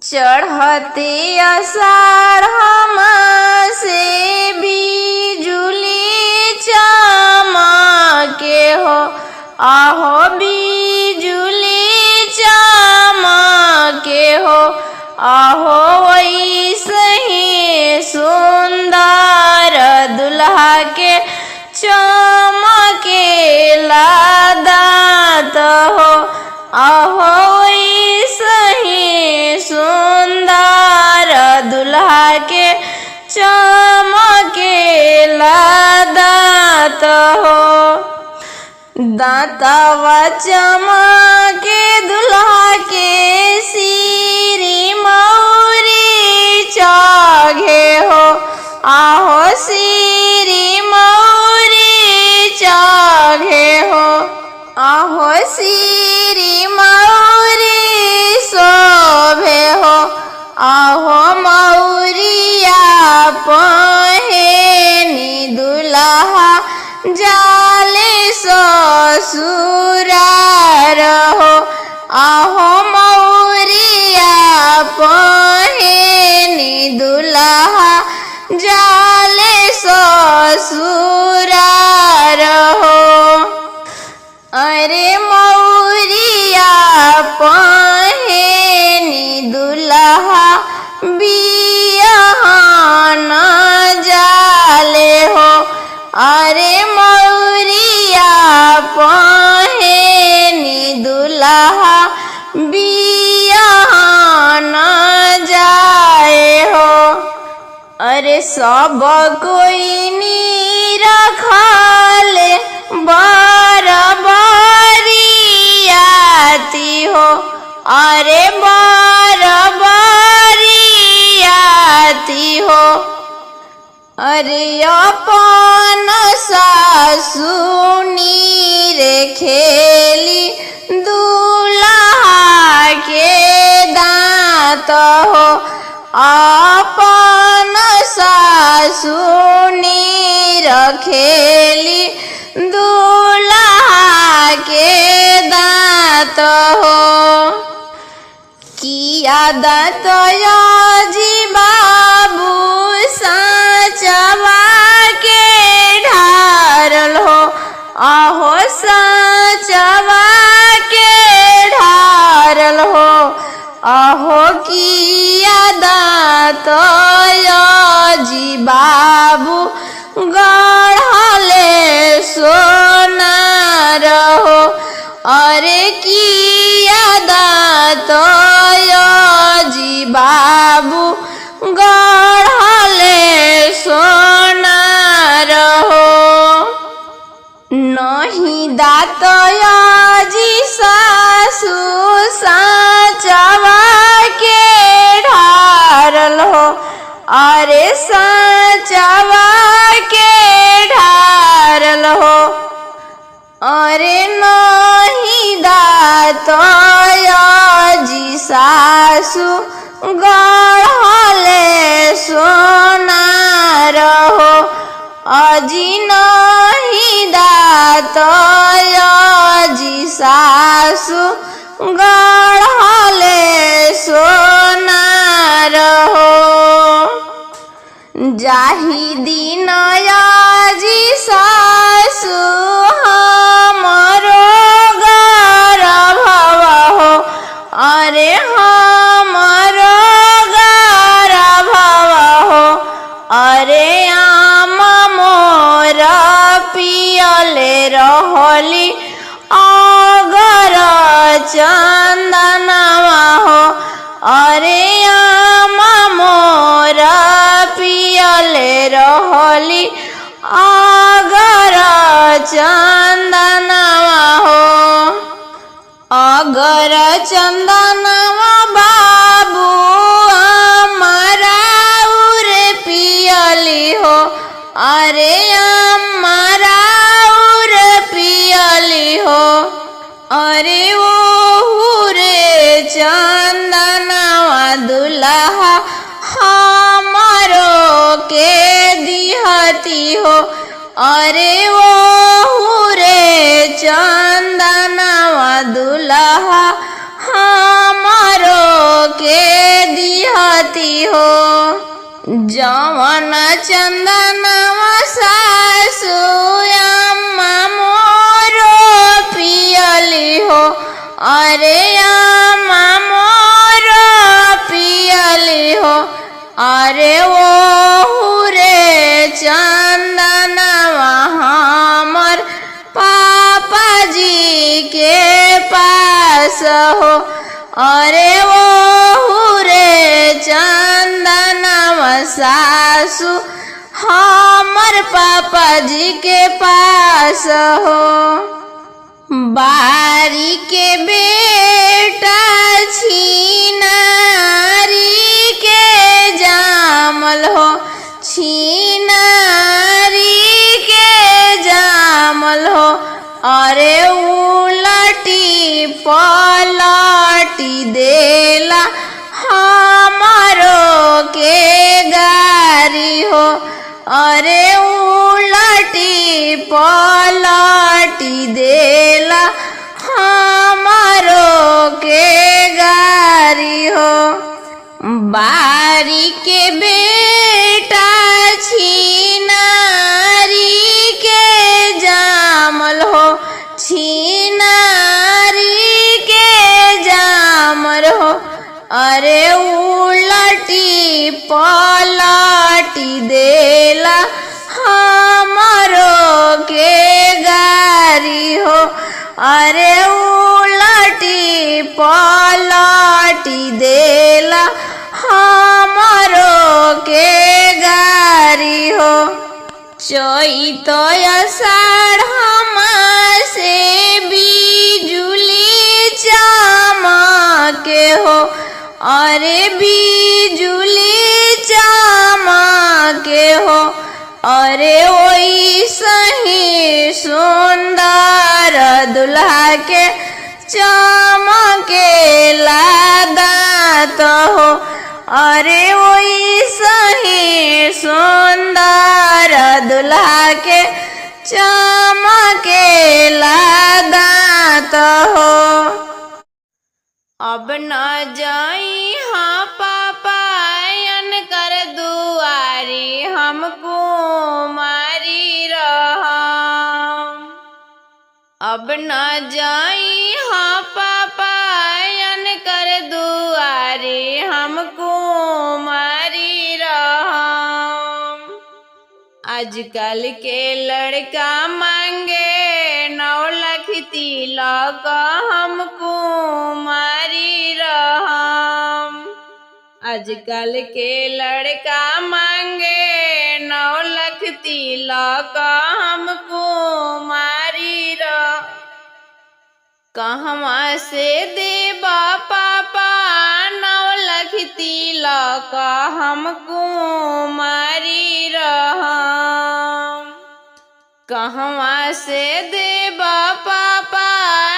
चढ़ते आषाढ़ मासे बिजुली चमके हो, आहो बिजुली चमके हो, आहो वैसे ही सुंदर दुल्हा के चमकेला दाँत हो, आहो वैसे ही सुंदर दुल्हा के चमकेला दाँत हो। दाँतवा चमके दुल्हा के सिरी मौरी चढ़े हो, आहो सिरी मौरी चढ़े हो, आहो सिरी मौरी शोभे हो, आहो मौरिया पहेनी दुल्हा जाले ससुरार हो, आहो मौरिया पहेनी दुल्हा जाले ससुरार हो। अरे मौरिया पहेनी दुल्हा बियाहन जाले हो, अरे मौरिया पहेनी दुल्हा बियाहन जाए हो। अरे सब कोई रखले बरबरियाती हो, अरे बरबरियाती हो, अरे अपन सासु नीरे खेली दुल्हा के दाँत हो, अपन सासु नीर खेली दुल्हा के दाँत हो। किया दाँत जी बाबू साँचवा के ढारल हो, आहो साँचवा के ढारल हो, आहो किया दाँत जी बाबू गढ़ले सोनार हो, अरे किया दाँत जी बाबू गढ़ले सोनार हो। नहीं दाँत जी सासु साँचवा के ढारल हो, अरे साँचवा के ढारल हो, अरे नहीं दाँत जी सासु गढ़ले सोनार हो, अजी नहीं दाँत जी सासु गढ़ले सोनार हो। जाही दिन जी सासु हमरो गर्भव हो, अरे हमरो गर्भव हो, अरे आम मोर पियले रहली अगर चंदनवा हो, अरे आम मोर पियले रहली अगर चंदनवा हो, अगर चंदनवा बाबू हमारा उरे पियली हो, अरे हमारा उरे पियली हो, अरे वो रे चंदनवा दुल्हा हमारो के दिहती हो, अरे वो रे चंदनवा दुल्हा हमारो के बन चंदनवा सासु अम्मा मोरो पियली हो, अरे अम्मा मोरो पियली हो, अरे वो रे चंदनवा हमर पापा जी के पास हो, अरे वो रे चंदनवा सासु हमर पापा जी के पास हो। बारी के बेटा छिनारी के जामल हो, छिनारी के जामल हो, अरे उलटी पलटी देला हमारो के गारी हो, अरे उलटी पलटी देला हमारो के गारी हो। बारी के बेटा छिनारी के जामल हो, छिनारी के जामल हो, अरे उलटी पलटी देला हमारो के गारी हो, अरे उलटी पलटी देला हमारो के गारी हो। चैत आषाढ़ मासे बिजुली चमके हो, अरे बिजुली चमके हो, अरे ओई सही सुंदर दुल्हा के चमके दांत हो, अरे ओई सही सुंदर दुल्हा के चमके दांत हो। अब न जाई हाँ पापायन कर दुआरी हमको मारी रहा, अब न जाई हाँ पापायन कर दुआरी हमको मारी रहा। आजकल के लड़का मांगे 9 लाख तिलक हमको मारी रहा, आजकल के लड़का मांगे 9 लाख तिलक हमको मारी रहा। कहवा से देबा पापा 9 लाख तिलक हमको मारी रहा, कहवा से देबा पापा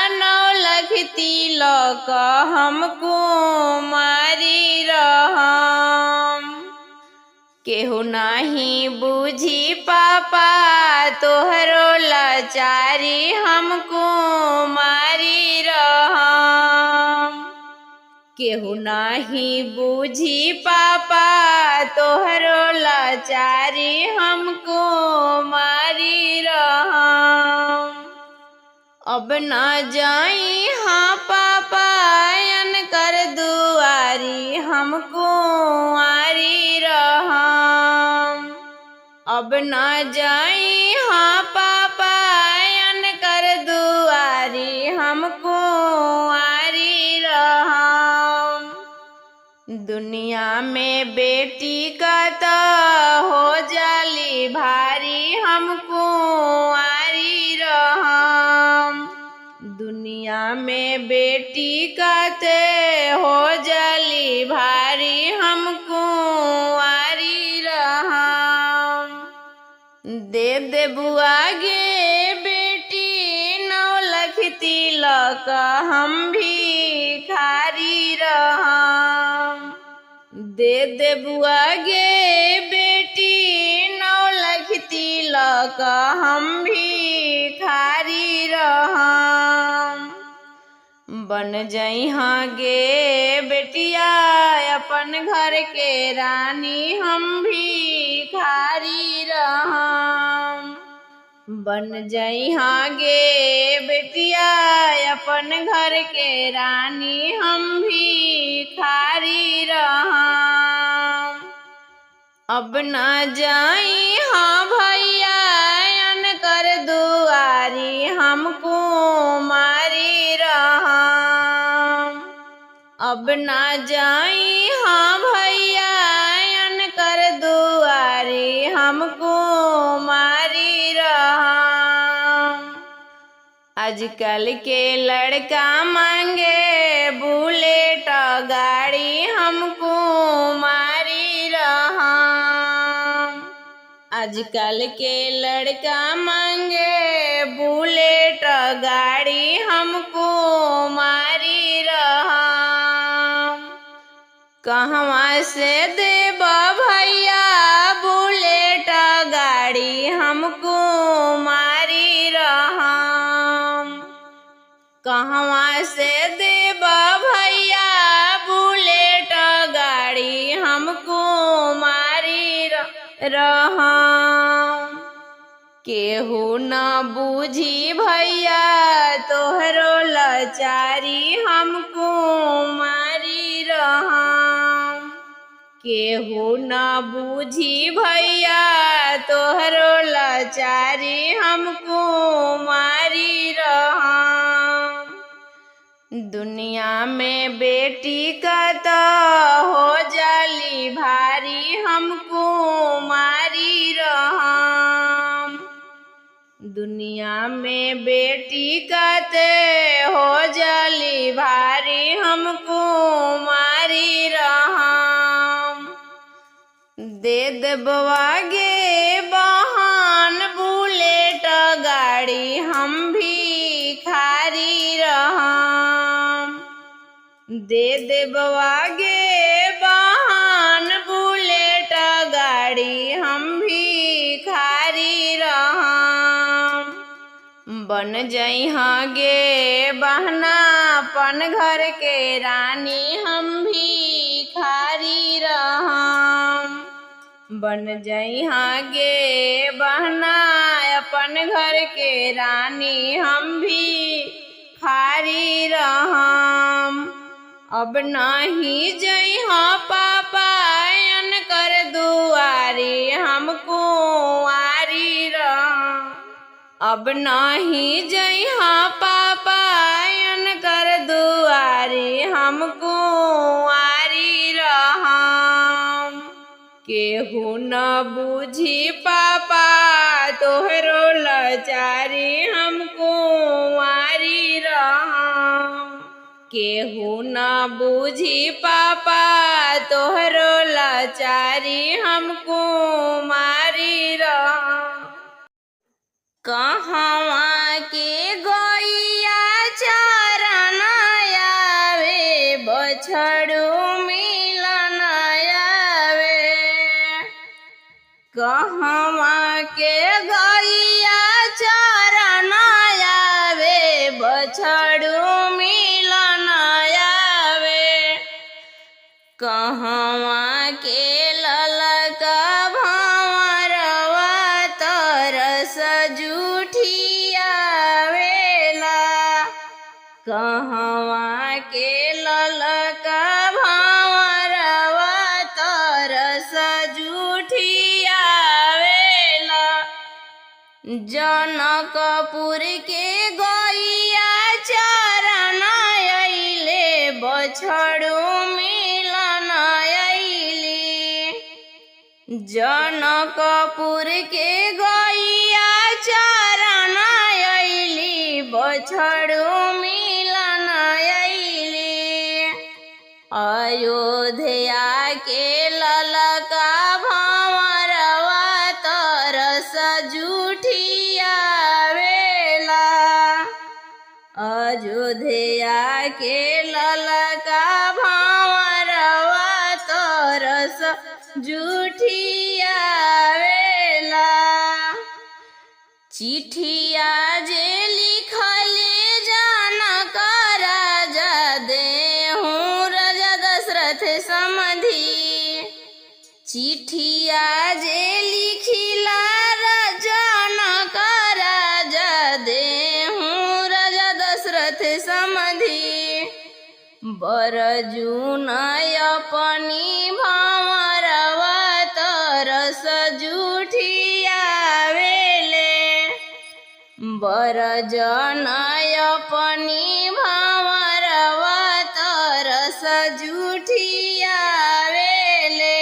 9 लाख तिलक हमको मारी रहा। केहू नाही बूझी पापा तोहरो लाचारी हमको मारी रहा, केहू नाही बूझी पापा तोहरो लाचारी हमको मारी रहा। अब न जाई हाँ पापायन कर दुआरी हमको मारी रहा, अब न जाई हाँ पापायन कर दुआरी हमको मारी रहा। दुनिया में बेटी का तो हो जाली भारी हमको मारी रहा, दुनिया में बेटी का ते हो जाली भारी हमको मारी रहा। दे दे बुआ गे बेटी 9 लाख तिलक हम भी खारी रहा, दे दे बुआ गे बेटी 9 लाख तिलक हम भी खारी रहा। बन जाई हाँ गे बेटिया अपन अपन घर के रानी हम भिखारी रहम। बन जइहा गे बेटिया अपन घर के रानी हम भिखारी रहम। अब न जाई हाँ भैया अनकर दुआरी हम कुमारी रहम। अब न जाई हाँ भैया अनकर दुआरी हम कुमारी रहम। आजकल के लड़का मांगे बुलेट गाड़ी हम कुमारी रहम। आजकल के लड़का मांगे बुलेट गाड़ी हम कुमारी रहम। कहवा से देबा भैया बुलेट गाड़ी हम कुमारी रहम। कहवा से देबा भैया बुलेट गाड़ी हम कुमारी रहम। केहू न बूझी भैया तोहरो लाचारी हम कुमारी रहम। केहू न बूझी भैया तोहरो लाचारी हम कुमारी रहम। दुनिया में बेटी का तो हो जाली भारी हम कुमारी रहम। दुनिया में बेटी का ते हो जाली भारी हम कुमारी रहम। दे देबवा गे बहन बुलेट गाड़ी हम भिखारी रहम। दे देबवा गे बहन बुलेट गाड़ी हम भिखारी रहम। बन जइहा गे बहना अपन घर के रानी हम भिखारी रहम। बन जइहा गे बहना अपन घर के रानी हम भिखारी रहम। अब नाही जइहा पापा अनकर दुआरी हम कुंवारी रहम। अब नाही जइहा पापा अनकर दुआरी हम कुंवारी रहम। केहू न बूझी पापा तोहरो लाचारी हम कुंवारी रहम। केहू न बूझी पापा तोहरो लाचारी हम कुंवारी रहम। कहवा के गैया चरन आवे बछड़ू मिलन आवे। कहवा के गैया चरन आवे बछड़ू मिलन आवे। कहवा के ललका भंवरवा तरस जूठियावेला। कहवा के ललका भंवरवा तरस जूठियावेला। जनकपुर के गैया चरन अइले बछड़ू मिलन अइली। जनकपुर के गैया चरन अइली बछड़ू मिलन अइली। अयोध्या के ललका भंवरवा तरस जूठियावेला। अयोध्या के ललका भंवरवा तरस जूठियावेला। चिठिया जे लिखले जनक राजा देहूँ राजा दशरथ सम समधी। चिठिया जे लिखिला राजन का राजा देहूँ राजा दशरथ समधी। बरजून अपनी भंवरवा तरस जूठिया वेले। बरजन अपनी भंवरवा तरस जूठिया वेले।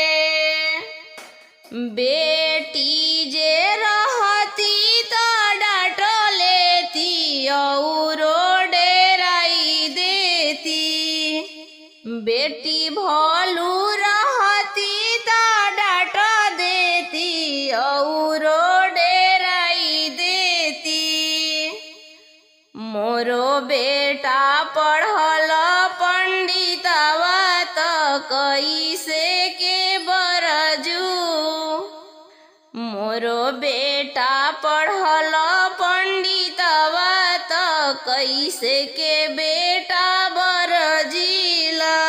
बेटी जे रहती तो डांट लेती औरो डेराई देती। बेटी भोलू रहती तो डांट देती औरो डेराई देती। मोरो बेटा पढ़ल पंडितवा तो कैसे के बरजू। मोरो बेटा पढ़ल पंडितवा तो कैसे के बेटा बरजिला।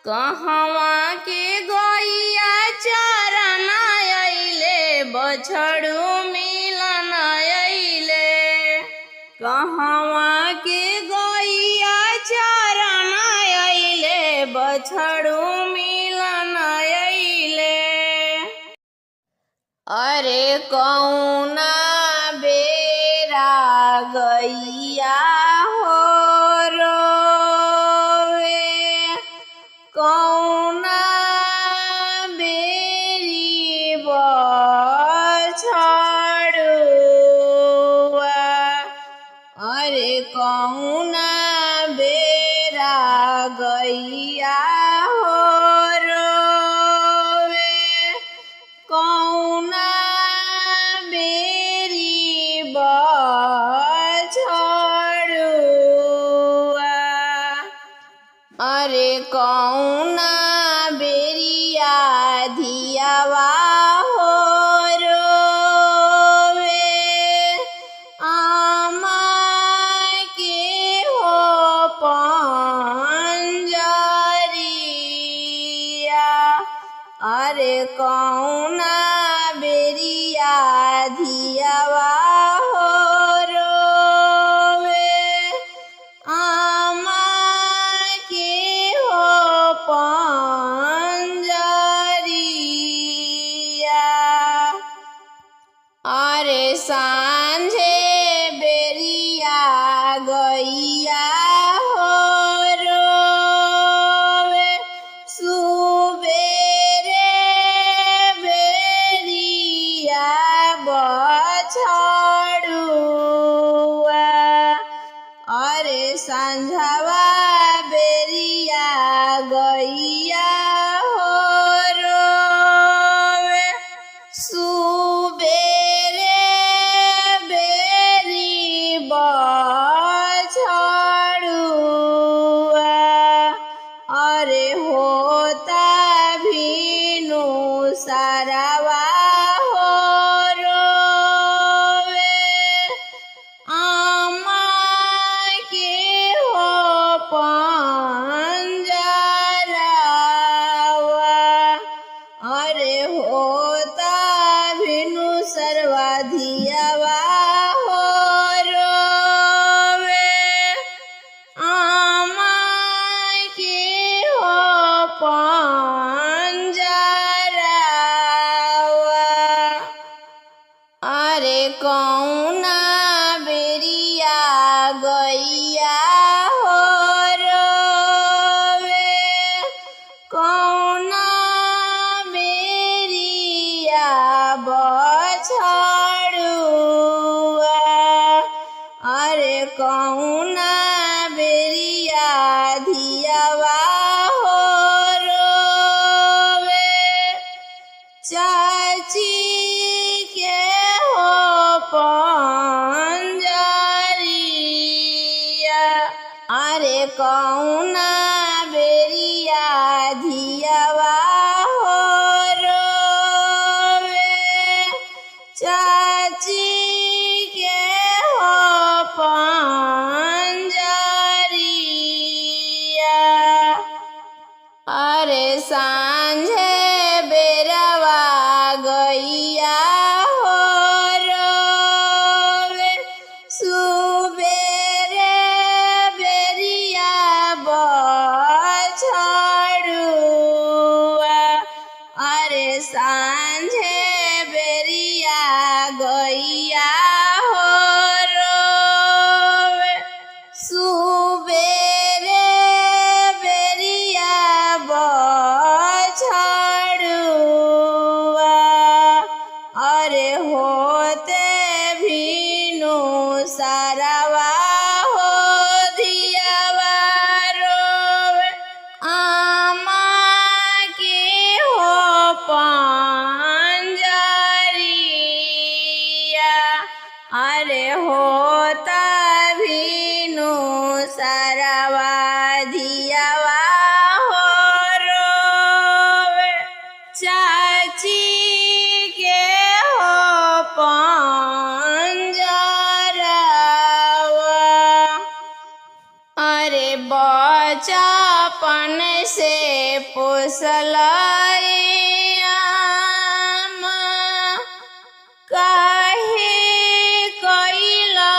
कहवा के गैया चरन अइले बछड़ू मिलन अइले। कहवा के गैया चरन अइले बछड़ू मिलन अइले। अरे कौना बेरा गैया हो रोवे। कौना बेरी बछड़ुआ। अरे कौना बेरा गैया हो रोवे। कौना बेरी बछड़ुआ। अरे कौना बेरिया धियावा हो रोवे। आमा के हो पंजरिया। अरे कौना बेरिया धियावा हो रोवे। आमा के हो पंजरिया। अरे सांझे बेरिया गैया हो रोवे। सुबेरे बेरिया बछड़ुआ। अरे संझवा बेरिया गैया हो रोवे। सुबेरे बेरी बछड़ुआ। अरे होता भीनु सारावा हो रोवे। आमा के हो पंजरावा। अरे होता भिनु सरवा धियावा हो रोवे। आमा के हो पंजरावा। अरे कौना बेरिया गैया हो रोवे। कौना बेरिया बछड़ुआ। अरे कौना बेरिया धियावा हो रोवे। चाची के हो पंजरिया। अरे कौना बेरिया धिया सांझे बेरवा गैया हो रोवे सुबेरे बेरिया बछड़ुआ अरे सांझे बेरिया गैया हो रोवे सुबेरे बेरिया बछड़ुआ अरे होते भीनु सारवा हो दियावा रोवे आमा की हो पंजरिया अरे होता भीनु सारवा दियावा हो रोवे चाची के हो पंजरवा अरे बचपन से पोसलैया काहे कैला